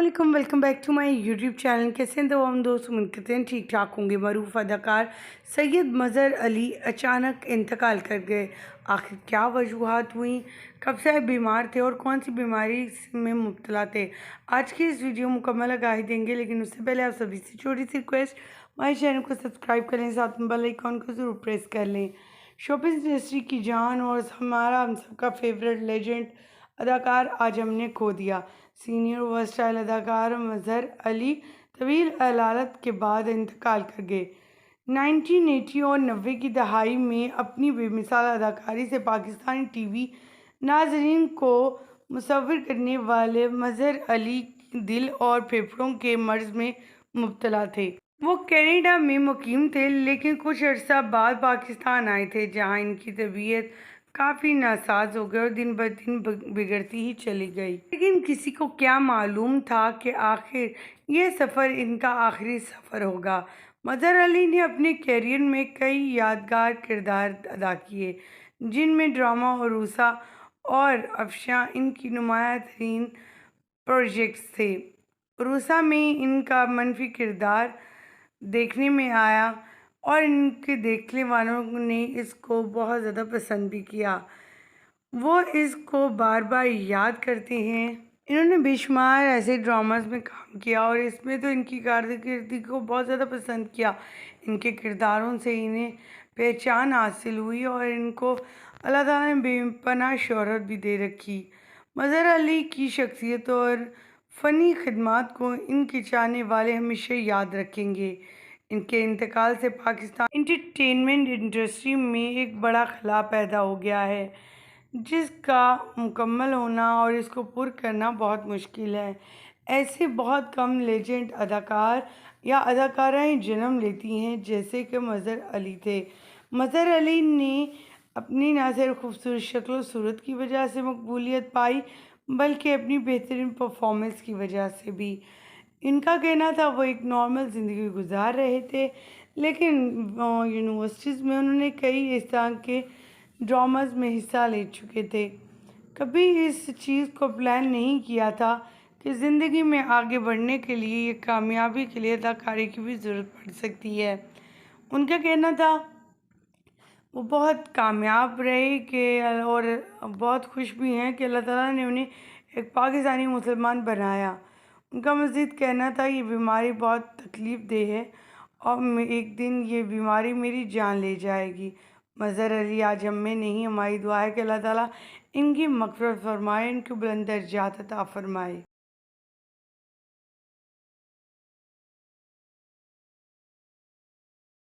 Welcome welcome back to my YouTube channel. कैसे हैं तमाम दोस्त? उम्मीद करते हैं ठीक ठाक होंगे। मरूफ अदाकार सैयद मज़हर अली अचानक इंतकाल कर गए। आखिर क्या वजूहात हुई, कब से बीमार थे और कौन सी बीमारी में मुब्तला थे, आज की इस वीडियो मुकम्मल आगाही देंगे। लेकिन उससे पहले आप सभी से छोटी सी रिक्वेस्ट, हमारे चैनल को सब्सक्राइब कर लें, साथ में बेल आइकॉन को ज़रूर प्रेस कर लें। शोबिज़ इंडस्ट्री की जान और हमारा हम सबका फेवरेट लेजेंड अदाकार आज हमने खो दिया। सीनियर वर्सटाइल अदाकार मज़हर अली तवील अलालत के बाद इंतकाल कर गए। 1980 और 90 की दहाई में अपनी बेमिसाल अदाकारी से पाकिस्तानी टीवी नाज़रीन को मुसव्विर करने वाले मज़हर अली दिल और फेफड़ों के मर्ज़ में मुब्तला थे। वो कनाडा में मुकीम थे, लेकिन कुछ अर्सा बाद पाकिस्तान आए थे, जहां इनकी तबीयत काफ़ी नासाज हो गई और दिन ब दिन बिगड़ती ही चली गई। लेकिन किसी को क्या मालूम था कि आखिर ये सफ़र इनका आखिरी सफ़र होगा। मज़हर अली ने अपने कैरियर में कई यादगार किरदार अदा किए, जिनमें ड्रामा उरूसा और अफशां इनकी नुमाया तरीन प्रोजेक्ट्स थे। उरूसा में इनका मनफी किरदार देखने में आया और इनके देखने वालों ने इसको बहुत ज़्यादा पसंद भी किया। वो इसको बार बार याद करते हैं। इन्होंने बेशुमार ऐसे ड्रामास में काम किया और इसमें तो इनकी कारकर्दगी को बहुत ज़्यादा पसंद किया। इनके किरदारों से इन्हें पहचान हासिल हुई और इनको अल्लाह ताला ने बेपनाह शोहरत भी दे रखी। मज़हर अली की शख्सियत और फ़नी खिदमात को इनके चाहने वाले हमेशा याद रखेंगे। इनके इंतकाल से पाकिस्तान एंटरटेनमेंट इंडस्ट्री में एक बड़ा खला पैदा हो गया है, जिसका मुकम्मल होना और इसको पुर करना बहुत मुश्किल है। ऐसे बहुत कम लेजेंड अदाकार या अदाकाराएँ जन्म लेती हैं जैसे कि मज़हर अली थे। मज़हर अली ने अपनी ना सिर्फ खूबसूरत शक्ल और सूरत की वजह से मकबूलियत पाई, बल्कि अपनी बेहतरीन परफॉर्मेंस की वजह से भी। इनका कहना था वो एक नॉर्मल ज़िंदगी गुजार रहे थे, लेकिन यूनिवर्सिटीज़ में उन्होंने कई इस तरह के ड्रामास में हिस्सा ले चुके थे। कभी इस चीज़ को प्लान नहीं किया था कि ज़िंदगी में आगे बढ़ने के लिए या कामयाबी के लिए अदाकारी की भी ज़रूरत पड़ सकती है। उनका कहना था वो बहुत कामयाब रहे कि और बहुत खुश भी हैं कि अल्लाह ताला ने उन्हें एक पाकिस्तानी मुसलमान बनाया। उनका मज़ीद कहना था ये बीमारी बहुत तकलीफ़ देह है और एक दिन ये बीमारी मेरी जान ले जाएगी। मज़हर अली आज हम में नहीं, हमारी दुआ है कि अल्लाह ताला इनकी मग़फ़िरत फ़रमाए, इनको बुलंद दर्जात अता फ़रमाए।